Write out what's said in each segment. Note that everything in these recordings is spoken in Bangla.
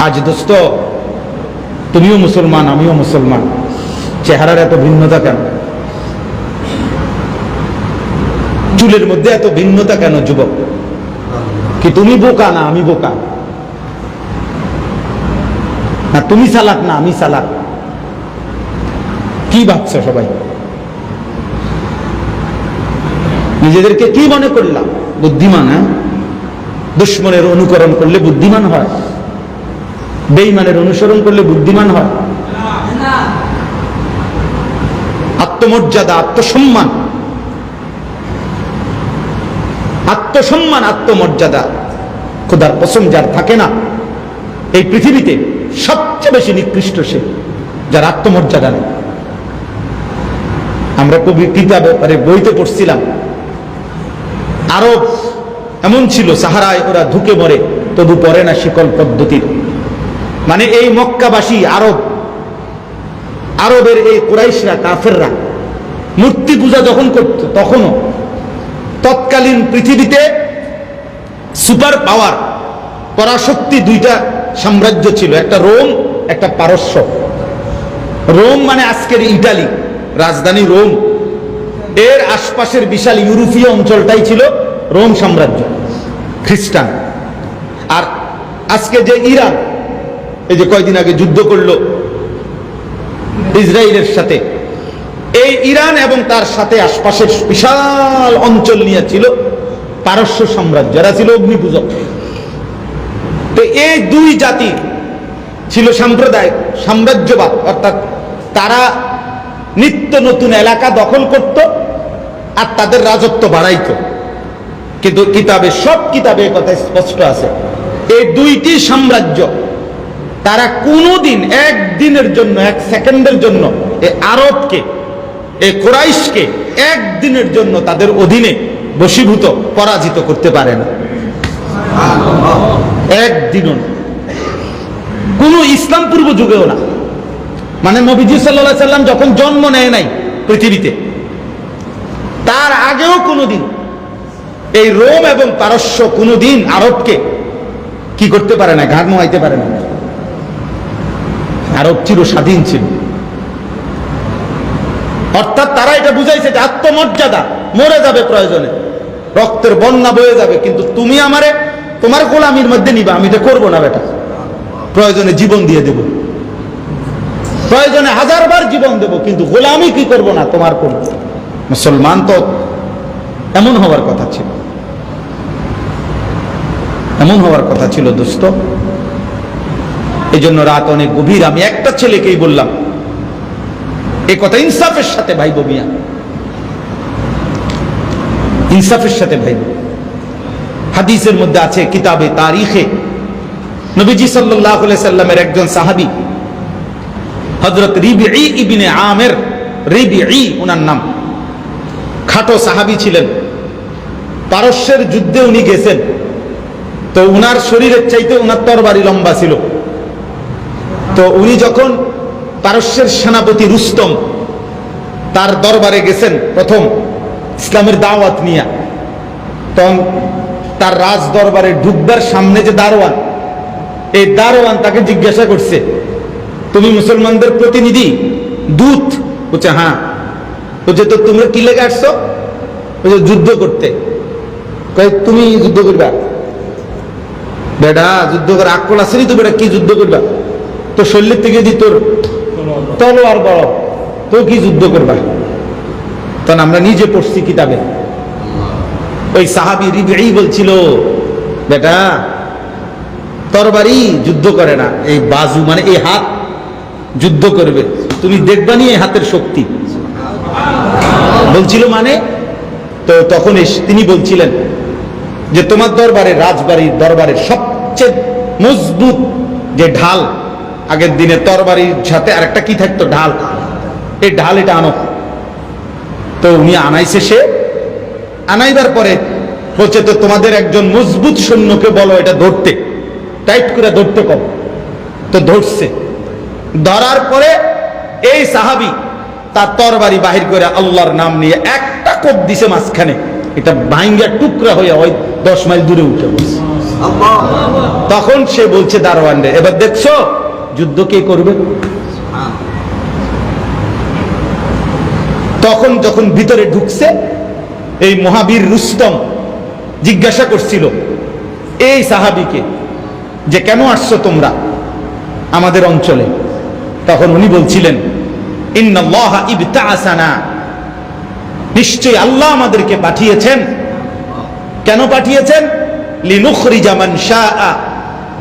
আজ দোস্ত তুমিও মুসলমান, আমিও মুসলমান, চেহারার এত ভিন্নতা কেন? চুলের মধ্যে এত ভিন্নতা কেন? যুবক, কি তুমি বোকা না আমি বোকা? না তুমি চালাক না আমি চালাক? কি ভাবছো সবাই? নিজেদেরকে কি মনে করলাম? বুদ্ধিমান? হ্যাঁ, দুশ্মনের অনুকরণ করলে বুদ্ধিমান হয়? বেঈমানের অনুসরণ করলে বুদ্ধিমান হয়? আত্মমর্যাদা, আত্মসম্মান, আত্মসম্মান, আত্মমর্যাদা খোদার কসম যার থাকে না, এই পৃথিবীতে সবচেয়ে বেশি নিকৃষ্ট সে যার আত্মমর্যাদা নেই। আমরা কবি কিতাবে বইতে পড়ছিলাম, আরব এমন ছিল, সাহারায় ওরা ধুকে মরে তবু পড়ে না শিকল পদ্ধতির। মানে এই মক্কাবাসী আরবের এই কুরাইশরা, কাফেররা মূর্তি পূজা যখন করত, তখনও তৎকালীন পৃথিবীতে সুপার পাওয়ার, পরাশক্তি দুইটা সাম্রাজ্য ছিল, একটা রোম, একটা পারস্য। রোম মানে আজকের ইটালি, রাজধানী রোম, এর আশপাশের বিশাল ইউরোপীয় অঞ্চলটাই ছিল রোম সাম্রাজ্য, খ্রিস্টান। আর আজকে যে ইরান, এই যে কয়দিন আগে যুদ্ধ করলো ইসরায়েলের সাথে, এই ইরান এবং তার সাথে আশপাশের বিশাল অঞ্চল নিয়ে ছিল পারস্য সাম্রাজ্য, এরা ছিল অগ্নিপূজক। তো এই দুই জাতি ছিল সাম্প্রদায়িক সাম্রাজ্যবাদ, অর্থাৎ তারা নিত্য নতুন এলাকা দখল করত আর তাদের রাজত্ব বাড়াইত। কিন্তু কিতাবে, সব কিতাবে কথা স্পষ্ট আছে, এই দুইটি সাম্রাজ্য তারা কোনোদিন একদিনের জন্য, এক সেকেন্ডের জন্য এই আরবকে, এই কুরাইশকে একদিনের জন্য তাদের অধীনে বশীভূত, পরাজিত করতে পারে না। একদিনও না, কোন ইসলাম পূর্ব যুগেও না। মানে নবীজি সাল্লাল্লাহু আলাইহি সাল্লাম যখন জন্ম নেয় নাই পৃথিবীতে, তার আগেও কোনোদিন এই রোম এবং পারস্য কোনোদিন আরবকে কি করতে পারে না, ঘাড় নোয়াইতে পারে না। আরব চির স্বাধীন ছিল। অর্থাৎ তারা এটা বুঝাইছে যে আত্মমর্যাদা, মরে যাবে প্রয়োজনে, রক্তের বন্যা বয়ে যাবে, কিন্তু তুমি আমারে তোমার গোলামির মধ্যে নিবা, আমি এটা করবো না বেটা। প্রয়োজনে জীবন দিয়ে দেব, প্রয়োজনে 1000 বার জীবন দেব, কিন্তু গোলামি কি করব না, তোমার করব। মুসলমান তো এমন হওয়ার কথা ছিল, এমন হওয়ার কথা ছিল দোস্ত। এই জন্য রাত অনেক গভীর। আমি একটা ছেলেকেই বললাম এই কথা, ইনসাফের সাথে ভাই মিয়া, ইনসাফের সাথে ভাই। হাদিসের মধ্যে আছে, কিতাবে তারিখে, নবীজি সাল্লাল্লাহু আলাইহি সাল্লামের একজন সাহাবী হযরত রিবিঈ ইবনে আমির, রিবিঈ ওনার নাম, খাটো সাহাবী ছিলেন। পারস্যের যুদ্ধে উনি গেছেন, তো উনার শরীরের চাইতে উনার তরবারি লম্বা ছিল। তো উনি যখন পারস্যের সেনাপতি রুস্তম তার দরবারে গেছেন প্রথম ইসলামের দাওয়াত নিয়ে, তখন তার রাজ দরবারে ঢুকবার সামনে যে দারোয়ান, এই দারোয়ান তাকে জিজ্ঞাসা করছে, তুমি মুসলমানদের প্রতিনিধি, দূত? বলছে হ্যাঁ। বলছে তো তোমরা কি লেগে আসছো? বলছে যুদ্ধ করতে। তুমি যুদ্ধ করবা? বেটা যুদ্ধ করে আকল আসেনি তো, বেটা কি যুদ্ধ করবা? তো শরীর থেকে যদি তোর তলোয়ার বড়, তো কি যুদ্ধ করবা? তখন আমরা নিজে পড়ছি কিতাবে, ওই সাহাবী রিবিঈ বলছিল, বেটা তরবারি যুদ্ধ করে না, এই বাজু মানে এই হাত যুদ্ধ করবে, তুমি দেখবানি এই হাতের শক্তি। বলছিল মানে, তো তখন তিনি বলছিলেন যে তোমার দরবারে, রাজবাড়ির দরবারের সবচেয়ে মজবুত যে ঢাল, আগের দিনে তরবারির সাথে আরেকটা কি থাকতো, ঢাল, এই ঢাল এটা আনো। তো উনি আনাইছে, সে আনাইবার পরে বলছে তো তোমাদের একজন মজবুত সৈন্যকে বলো এটা ধরতে, টাইট করে ধরতে কম। তো ধরছে, ধরার পরে এই সাহাবী তার তরবারি বাহির করে আল্লাহর নাম নিয়ে একটা কোপ দিছে মাঝখানে, এটা ভাঙ্গা টুকরা হয়ে ওই 10 মাইল দূরে উঠে বসে। তখন সে বলছে দারোয়ান রে, এবার দেখছো যুদ্ধ কে করবে? তখন যখন ভিতরে ঢুকছে, এই মহাবীর রুস্তম জিজ্ঞাসা করছিল এই সাহাবীকে যে কেন আসছো তোমরা আমাদের অঞ্চলে? তখন উনি বলছিলেন ইন্নাল্লাহা ইবতাআসানা, নিশ্চয়ই আল্লাহ আমাদেরকে পাঠিয়েছেন। কেন পাঠিয়েছেন? লিনুখরিজা মান শাআ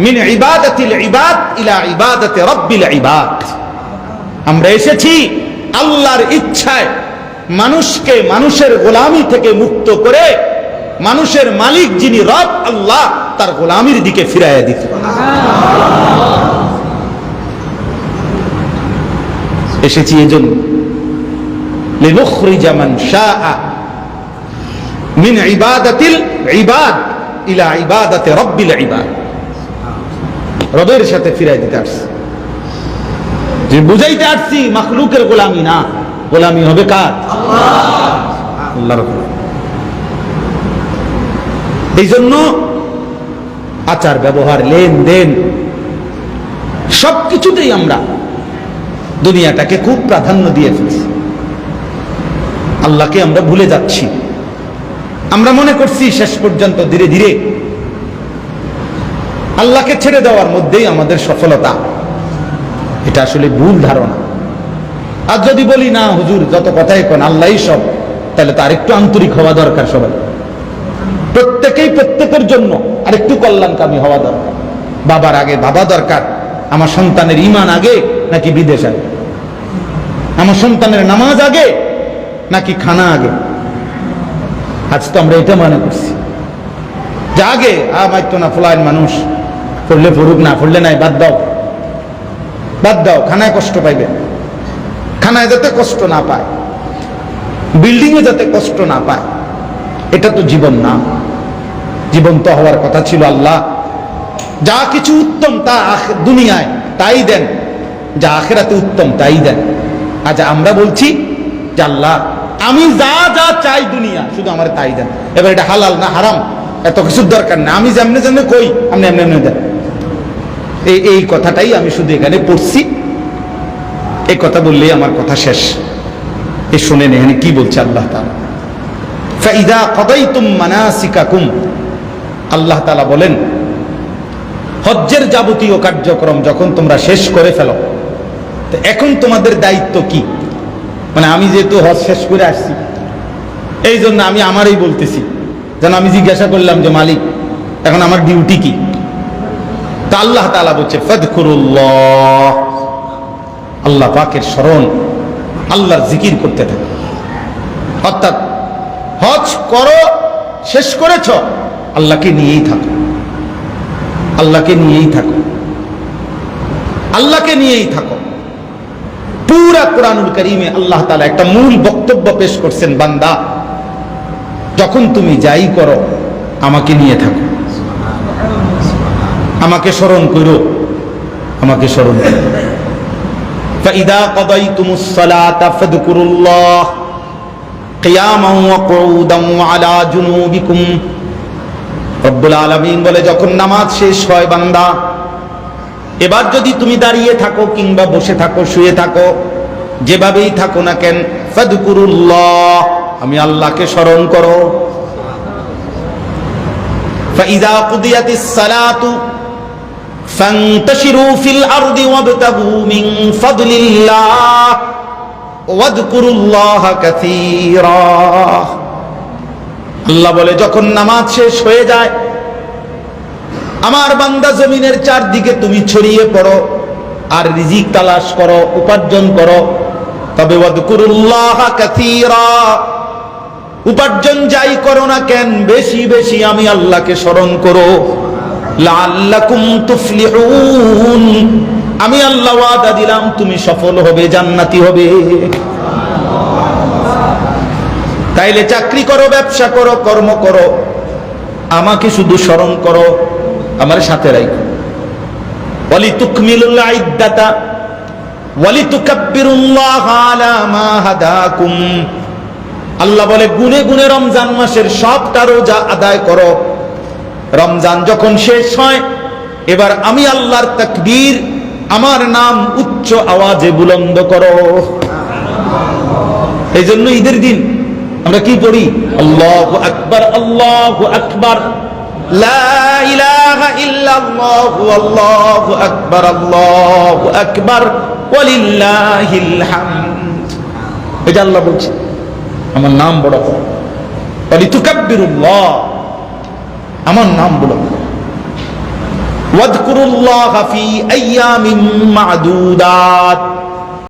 মিন ইবাদাতিল ইবাদ ইলা ইবাদাতি রাব্বিল ইবাদ। আমরা এসেছি আল্লাহর ইচ্ছায় মানুষকে মানুষের গোলামি থেকে মুক্ত করে মানুষের মালিক যিনি রব আল্লাহ তার গোলামির দিকে ফিরাইয়া দিতে। এসেছি এজন্য লিনুখরিজা মান শাআ মিন ইবাদাতিল ইবাদ ইলা ইবাদাতি রাব্বিল ইবাদ, রবের সাথে ফিরাই দিতে আসছি। যে বুঝাইতে আসছি মাখলুকের গোলামি না, গোলামি হবে কার? আল্লাহর। এই জন্য আচার ব্যবহার লেনদেন সবকিছুতেই আমরা দুনিয়াটাকে খুব প্রাধান্য দিয়ে ফেলছি। আল্লাহকে আমরা ভুলে যাচ্ছি। আমরা মনে করছি শেষ পর্যন্ত ধীরে ধীরে আল্লাহকে ছেড়ে দেওয়ার মধ্যেই আমাদের সফলতা। এটা আসলে ভুল ধারণা। আর যদি বলি না হুজুর যত কথাই কোন আল্লাহই সব, তাহলে তো আরেকটু আন্তরিক হওয়া দরকার। সবাই প্রত্যেকেই প্রত্যেকের জন্য আরেকটু কল্যাণকামী হওয়া দরকার। বাবার আগে বাবা দরকার, আমার সন্তানের ঈমান আগে নাকি বিদেশ আগে? আমার সন্তানের নামাজ আগে নাকি খানা আগে? আজ তো আমরা এটা মনে করছি যে আগে মাইতো না ফলাইন মানুষ, পড়লে পড়ুক, না পড়লে নাই, বাদ দাও বাদ দাও, খানায় কষ্ট পাইবে, খানায় যাতে কষ্ট না পায়, বিল্ডিং এ যাতে কষ্ট না পায়। এটা তো জীবন না। জীবন তো হওয়ার কথা ছিল আল্লাহ যা কিছু উত্তম তা দুনিয়ায় তাই দেন, যা আখিরাতে উত্তম তাই দেন। আজ আমরা বলছি যে আল্লাহ আমি যা যা চাই দুনিয়া শুধু আমার তাই দেন। এবার এটা হালাল না হারাম এত কিছুর দরকার না, আমি যেমনে যেমনে কই আপনি এমনি এমনি দেন। এই কথাটাই আমি শুধু এখানে পড়ছি। এই কথা বললেই আমার কথা শেষ। এই শুনেন এখানে কি বলছে আল্লাহ তাআলা, ফাইদা কাদাইতুম মানাসিকাকুম। আল্লাহ তাআলা বলেন হজ্জের যাবতীয় কার্যক্রম যখন তোমরা শেষ করে ফেলো, তো এখন তোমাদের দায়িত্ব কি? মানে আমি যেহেতু হজ শেষ করে আসছি এই জন্য আমি আমারই বলতেছি, যেন আমি জিজ্ঞাসা করলাম যে মালিক এখন আমার ডিউটি কি? তা আল্লাহ তাআলা বলছে ফাযকুরুল্লাহ, আল্লাহ পাকের স্মরণ, আল্লাহর জিকির করতে থাকো। অর্থাৎ হজ করো, শেষ করেছ, আল্লাহকে নিয়েই থাকো, আল্লাহকে নিয়েই থাকো, আল্লাহকে নিয়েই থাকো। পুরা কোরআনুল কারীমে আল্লাহ তাআলা একটা মূল বক্তব্য পেশ করছেন, বান্দা যখন তুমি যাই করো আমাকে নিয়ে থাকো, আমাকে স্মরণ করো, আমাকে স্মরণ করো। فإذا قضيتم الصلاة فاذكروا الله قياما وقعودا وعلى جنوبكم। রব্বুল আলামিন বলে যখন নামাজ শেষ হয় বান্দা, এবার যদি তুমি দাঁড়িয়ে থাকো কিংবা বসে থাকো, শুয়ে থাকো, যেভাবেই থাকো না কেন, ফাযকুরুল্লাহ, আমি আল্লাহকে স্মরণ করো। فإذا قضيت الصلاة فانتشروا في الأرض وابتغوا من فضل الله واذكروا الله كثيرا। আল্লাহ বলে যখন নামাজ শেষ হয়ে যায় আমার বান্দা জমিনের চারদিকে তুমি ছড়িয়ে পড়ো আর রিজিক তালাশ করো, উপার্জন করো। তবে ওয়াযকুরুল্লাহ কাসীরা, উপার্জন যাই করো না কেন বেশি বেশি আমি আল্লাহকে স্মরণ করো। লাআল্লাকুম তুফলিহুন, আমি আল্লাহ ওয়াদা দিলাম তুমি সফল হবে, জান্নাতি হবে। তাইলে চাকরি করো, ব্যবসা করো, কর্ম করো, আমাকে শুধু স্মরণ করো, আমার সাথে রাখো। ওয়ালিতুকমিলুল ইদ্দাতা ওয়ালিতুকাব্বিরুল্লাহ আলা মা হাদাকুম। আল্লাহ বলে গুনে গুনে রমজান মাসের সবটা রোজা আদায় করো, রমজান যখন শেষ হয়, এবার আমি আল্লাহর তাকবীর, আমার নাম উচ্চ আওয়াজে বুলন্দ করো। এই জন্য ঈদের দিন আমরা কি পড়ি? আল্লাহু আকবার, আল্লাহু আকবার, লা ইলাহা ইল্লাল্লাহু, আল্লাহু আকবার, আল্লাহু আকবার, ওয়ালিল্লাহিল হামদ। এটা আল্লাহ বলছে, আমার নাম বড় করো, ওয়ালিতুকাব্বিরুল্লাহ, আমার নাম বড় করো, ওয়াযকুরুল্লাহা ফি আইয়ামিন মা'দুদাত,